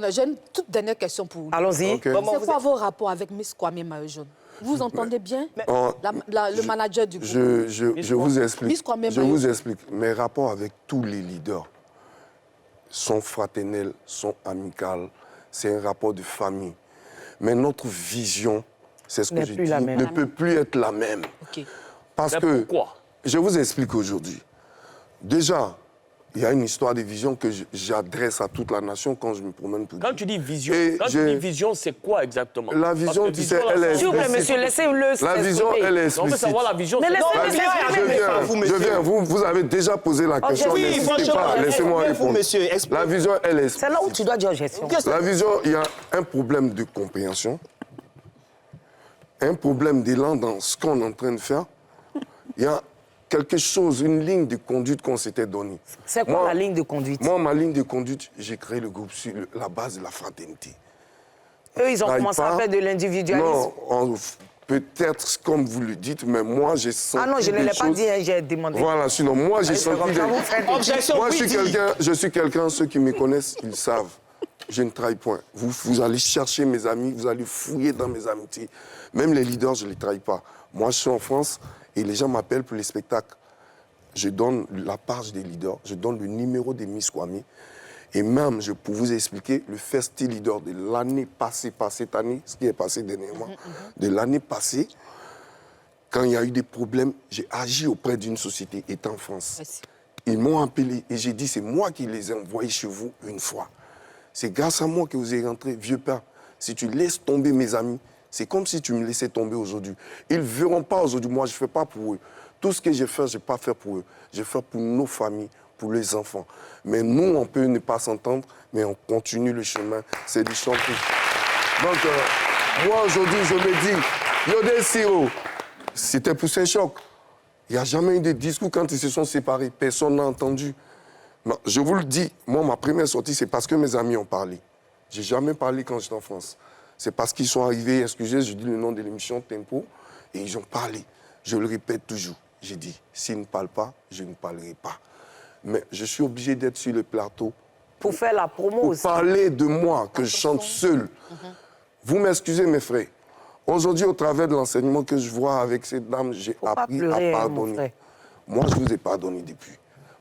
J'ai une toute dernière question pour vous. Allons-y. Okay. C'est quoi vos rapports avec Miss Kwame Maillot Jaune? Vous entendez bien le manager du groupe? Je vous explique. Miss Kwame Je Maillot vous Jaune. explique. Mes rapports avec tous les leaders sont fraternels, sont amicaux. C'est un rapport de famille. Mais notre vision, c'est ce que je dis, ne peut plus être la même. Okay. Parce mais que, pourquoi? Je vous explique aujourd'hui. Déjà, il y a une histoire de vision que j'adresse à toute la nation quand je me promène pour Quand dire. tu dis vision, c'est quoi exactement? La vision, tu sais, elle est... S'il vous plaît, monsieur, laissez-le. La vision, elle est On veut explicite. savoir la vision. Mais Je viens. Vous avez déjà posé la question. Oui, franchement, laissez-moi répondre. Monsieur, la vision, elle est explicite. C'est là où tu dois dire gestion. La vision, il y a un problème de compréhension, un problème d'élan dans ce qu'on est en train de faire. Il y a quelque chose, une ligne de conduite qu'on s'était donnée. C'est quoi la ligne de conduite? Moi, ma ligne de conduite, j'ai créé le groupe sur la base de la fraternité. Eux, ils ont commencé à faire de l'individualisme. Non, peut-être comme vous le dites, mais moi, j'ai senti. Ah non, je ne l'ai pas dit, j'ai demandé. Voilà, sinon, moi, j'ai senti. Moi, je suis quelqu'un, ceux qui me connaissent, ils savent. Je ne trahis point. Vous allez chercher mes amis, vous allez fouiller dans mes amitiés. Même les leaders, je ne les trahis pas. Moi, je suis en France. Et les gens m'appellent pour les spectacles. Je donne la page des leaders, je donne le numéro des Miss Kwame. Et même, je peux vous expliquer, le festi leader de l'année passée, pas cette année, ce qui est passé dernièrement, de l'année passée, quand il y a eu des problèmes, j'ai agi auprès d'une société étant en France. Merci. Ils m'ont appelé et j'ai dit, c'est moi qui les ai envoyés chez vous une fois. C'est grâce à moi que vous êtes rentré, vieux père. Si tu laisses tomber mes amis, c'est comme si tu me laissais tomber aujourd'hui. Ils ne verront pas aujourd'hui. Moi, je ne fais pas pour eux. Tout ce que j'ai fait, je n'ai pas fait pour eux. Je fais pour nos familles, pour les enfants. Mais nous, on peut ne pas s'entendre, mais on continue le chemin. C'est du chantier. Donc, moi, aujourd'hui, je me dis, Yodé Siro, c'était pour un choc. Il n'y a jamais eu de discours quand ils se sont séparés. Personne n'a entendu. Mais je vous le dis, moi, ma première sortie, c'est parce que mes amis ont parlé. Je n'ai jamais parlé quand j'étais en France. C'est parce qu'ils sont arrivés, excusez, je dis le nom de l'émission Tempo, et ils ont parlé. Je le répète toujours. J'ai dit, s'ils ne parlent pas, je ne parlerai pas. Mais je suis obligé d'être sur le plateau. Pour faire la promo pour aussi. Parler de moi, que je chante seul. Vous m'excusez, mes frères. Aujourd'hui, au travers de l'enseignement que je vois avec cette dame, j'ai appris à pardonner. Moi, je vous ai pardonné depuis.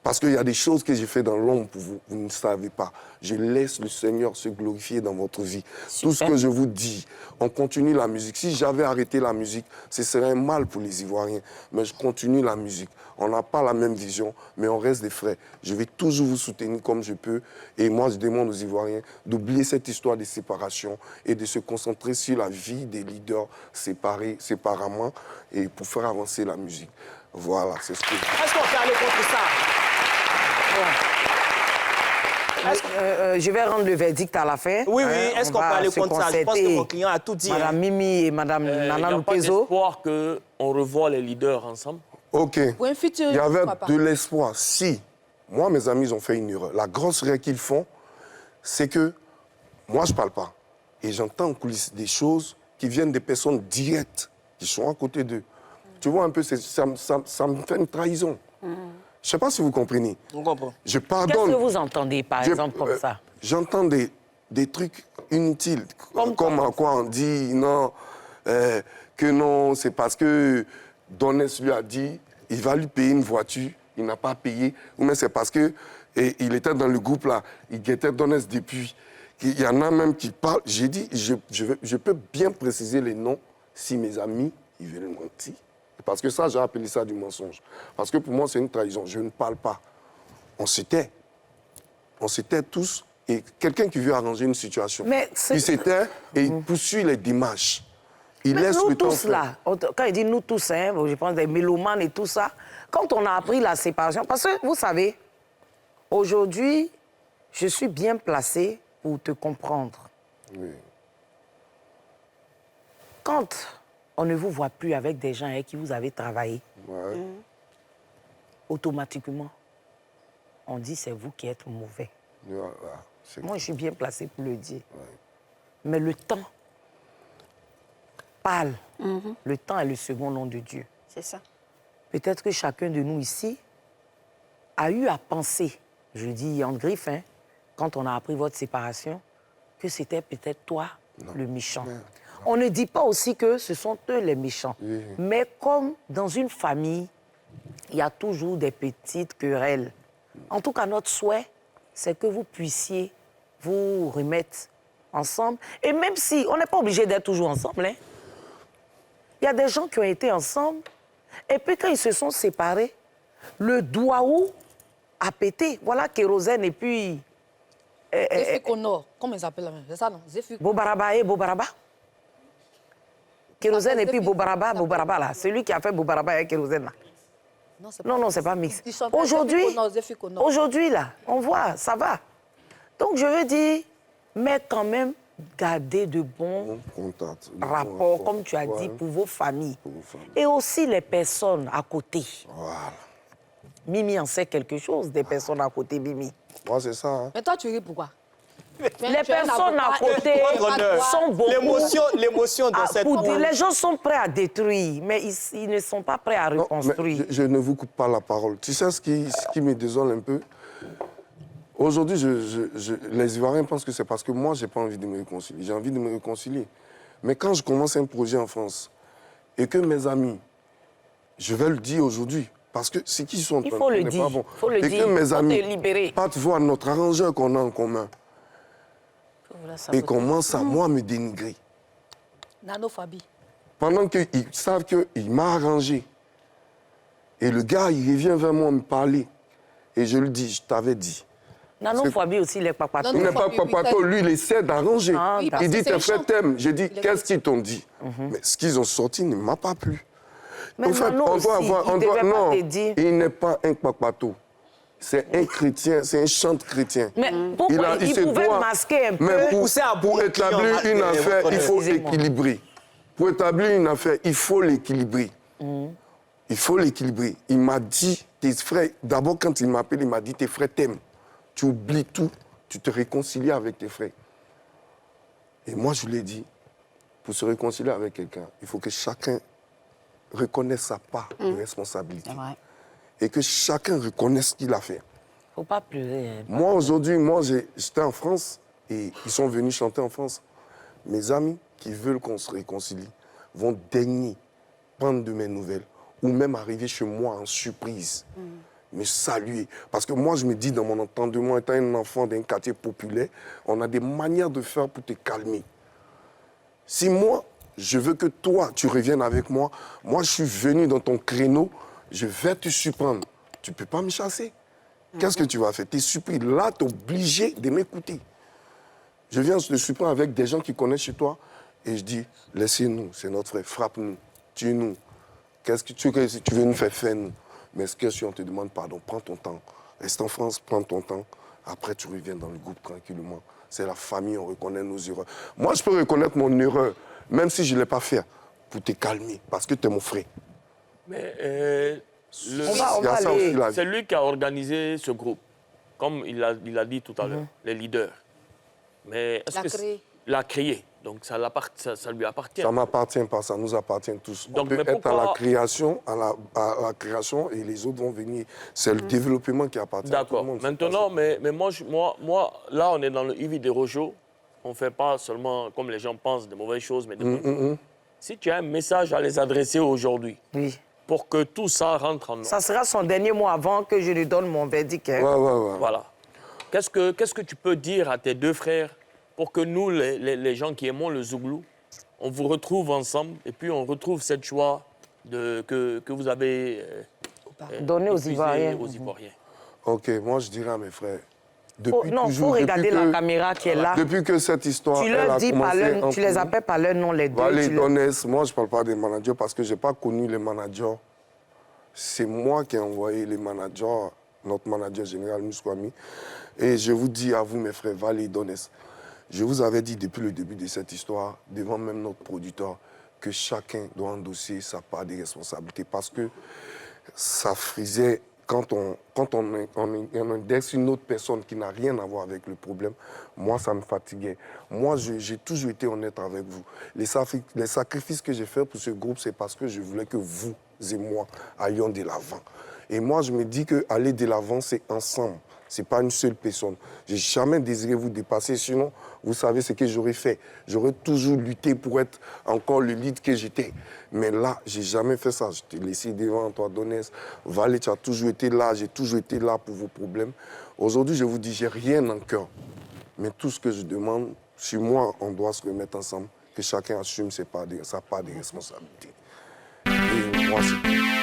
Parce qu'il y a des choses que j'ai fait dans l'ombre pour vous, vous ne savez pas. Je laisse le Seigneur se glorifier dans votre vie. Super. Tout ce que je vous dis, on continue la musique. Si j'avais arrêté la musique, ce serait un mal pour les Ivoiriens. Mais je continue la musique. On n'a pas la même vision, mais on reste des frères. Je vais toujours vous soutenir comme je peux. Et moi, je demande aux Ivoiriens d'oublier cette histoire de séparation et de se concentrer sur la vie des leaders séparés, séparément, et pour faire avancer la musique. Voilà, c'est ce que je dis. Est-ce qu'on peut aller contre ça? Je vais rendre le verdict à la fin. Oui, oui. Est-ce qu'on peut aller contre ça? Je pense que mon client a tout dit. Madame Mimi et Madame Nana Lupezo. Il n'y a pas d'espoir qu'on revoie les leaders ensemble? OK. Pour un futur, il y avait de l'espoir. Si, moi, mes amis, ils ont fait une erreur. La grosse erreur qu'ils font, c'est que moi, je ne parle pas. Et j'entends en coulisses des choses qui viennent des personnes directes, qui sont à côté d'eux. Tu vois un peu, ça me fait une trahison. Je ne sais pas si vous comprenez. On comprend. Je pardonne. Qu'est-ce que vous entendez, par exemple, comme ça? J'entends des trucs inutiles. Comme à quoi on dit, non, que non, c'est parce que Donès lui a dit, il va lui payer une voiture, il n'a pas payé. Ou bien c'est parce que il était dans le groupe là, il guettait Donès depuis. Il y en a même qui parlent. J'ai dit, je peux bien préciser les noms si mes amis, ils veulent mentir. Parce que ça, j'ai appelé ça du mensonge. Parce que pour moi, c'est une trahison. Je ne parle pas. On s'était. On s'était tous. Et quelqu'un qui veut arranger une situation, il s'était et il poursuit les démarches. Il mais laisse nous le temps tous, là, quand il dit nous tous, hein, je pense des mélomanes et tout ça, quand on a appris la séparation, parce que vous savez, aujourd'hui, je suis bien placé pour te comprendre. Oui. Quand on ne vous voit plus avec des gens avec qui vous avez travaillé, automatiquement, on dit c'est vous qui êtes mauvais. Voilà, moi, je suis bien placé pour le dire. Ouais. Mais le temps parle. Le temps est le second nom de Dieu. C'est ça. Peut-être que chacun de nous ici a eu à penser, je dis en griffe, hein, quand on a appris votre séparation, que c'était peut-être toi le méchant. On ne dit pas aussi que ce sont eux les méchants. Oui. Mais comme dans une famille, il y a toujours des petites querelles. En tout cas, notre souhait, c'est que vous puissiez vous remettre ensemble. Et même si on n'est pas obligé d'être toujours ensemble, hein. Il y a des gens qui ont été ensemble, et puis quand ils se sont séparés, le doigt a pété. Voilà, kérosène et puis... Zéphik Honor, comment ils appellent la même? C'est ça, non? Zéphik. Bobaraba et Bobaraba. Kérosène et puis Bobaraba, Bobaraba, là. Celui qui a fait Bobaraba et kérosène, là. Non, c'est pas mix. Aujourd'hui, là, on voit, ça va. Donc, je veux dire, mais quand même, garder de bons rapports, comme tu as dit, pour vos familles. Et aussi les personnes à côté. Voilà. Mimi en sait quelque chose, des personnes à côté, Mimi. Moi, c'est ça. Hein. Mais toi, tu ris pourquoi? Les personnes à côté sont beaucoup... L'émotion dans cette... Les gens sont prêts à détruire, mais ils ne sont pas prêts à reconstruire. Non, je ne vous coupe pas la parole. Tu sais ce qui me désole un peu? Aujourd'hui, les Ivoiriens pensent que c'est parce que moi, je n'ai pas envie de me réconcilier. J'ai envie de me réconcilier. Mais quand je commence un projet en France et que mes amis, je vais le dire aujourd'hui, parce que ce qu'ils sont en train de faire n'est pas bon. Il faut le dire. Et que mes amis libérer. partent voir notre arrangeur qu'on a en commun et commencent à moi me dénigrer. Nanophobie. Pendant qu'ils savent qu'il m'a arrangé. Et le gars, il revient vers moi me parler. Et je lui dis, je t'avais dit. Nanophobie aussi, les papatos. Il n'est pas papato, lui, il essaie d'arranger. Oui, il dit, tes frères t'aiment. J'ai dit, qu'est-ce qu'ils t'ont dit? Mais ce qu'ils ont sorti ne m'a pas plu. Mais en fait, Nano aussi, non, te dire. Il n'est pas un papato. C'est un chrétien, c'est un chante chrétien. Mais pourquoi il pouvait masquer un peu? Mais pour établir une affaire, il faut équilibrer. Pour établir une affaire, il faut l'équilibrer. Il faut l'équilibrer. Il m'a dit, tes frères, d'abord quand il m'appelle, il m'a dit, tes frères t'aiment. Tu oublies tout, tu te réconcilies avec tes frères. Et moi, je lui ai dit, pour se réconcilier avec quelqu'un, il faut que chacun reconnaisse sa part de responsabilité. Et que chacun reconnaisse ce qu'il a fait. Il ne faut pas pleurer. Moi, aujourd'hui, j'étais en France et ils sont venus chanter en France. Mes amis qui veulent qu'on se réconcilie vont daigner prendre de mes nouvelles ou même arriver chez moi en surprise, me saluer. Parce que moi, je me dis, dans mon entendement, étant un enfant d'un quartier populaire, on a des manières de faire pour te calmer. Si moi, je veux que toi, tu reviennes avec moi, moi, je suis venu dans ton créneau, je vais te surprendre. Tu ne peux pas me chasser. Qu'est-ce que tu vas faire? Tu es surpris. Là, tu es obligé de m'écouter. Je viens te surprendre avec des gens qui connaissent chez toi et je dis, laissez-nous, c'est notre frère, frappe-nous, tue-nous. Qu'est-ce que tu veux nous faire faire, nous? Mais ce que si on te demande pardon, prends ton temps. Reste en France, prends ton temps. Après, tu reviens dans le groupe tranquillement. C'est la famille, on reconnaît nos erreurs. Moi, je peux reconnaître mon erreur, même si je ne l'ai pas fait, pour te calmer, parce que tu es mon frère. Mais c'est lui qui a organisé ce groupe, comme il a dit tout à l'heure, les leaders. Mais l'a créé. Donc ça lui appartient. Ça ne m'appartient pas, ça nous appartient tous. Donc, on peut être à la création, à la création et les autres vont venir. C'est le développement qui appartient à tout le monde. Maintenant, mais moi, là, on est dans le Yves de Rojo. On ne fait pas seulement, comme les gens pensent, de mauvaises choses, mais de bonnes. Si tu as un message à les adresser aujourd'hui, pour que tout ça rentre en ordre. Ça sera son dernier mot avant que je lui donne mon verdict. Hein. Voilà. Qu'est-ce que tu peux dire à tes deux frères pour que nous, les gens qui aimons le Zouglou, on vous retrouve ensemble et puis on retrouve cette joie que vous avez donnée aux Ivoiriens. OK, moi je dirais à mes frères, il faut regarder la caméra qui est là. Depuis que cette histoire tu leur dis tu les appelles par leur nom, les deux. Valé Donès, moi je ne parle pas des managers parce que je n'ai pas connu les managers. C'est moi qui ai envoyé les managers, notre manager général Mouskwami. Et je vous dis à vous, mes frères, Valé Donès, je vous avais dit depuis le début de cette histoire, devant même notre producteur, que chacun doit endosser sa part de responsabilité parce que ça frisait. Quand on indexe une autre personne qui n'a rien à voir avec le problème, moi, ça me fatiguait. Moi, j'ai toujours été honnête avec vous. Les sacrifices que j'ai faits pour ce groupe, c'est parce que je voulais que vous et moi allions de l'avant. Et moi, je me dis qu'aller de l'avant, c'est ensemble. Ce n'est pas une seule personne. Je n'ai jamais désiré vous dépasser, sinon, vous savez ce que j'aurais fait. J'aurais toujours lutté pour être encore le lead que j'étais. Mais là, je n'ai jamais fait ça. Je t'ai laissé devant toi, Donès. Valet, tu as toujours été là, j'ai toujours été là pour vos problèmes. Aujourd'hui, je vous dis, je n'ai rien en cœur. Mais tout ce que je demande, sur moi, on doit se remettre ensemble, que chacun assume sa part de responsabilité. Et moi, c'est tout.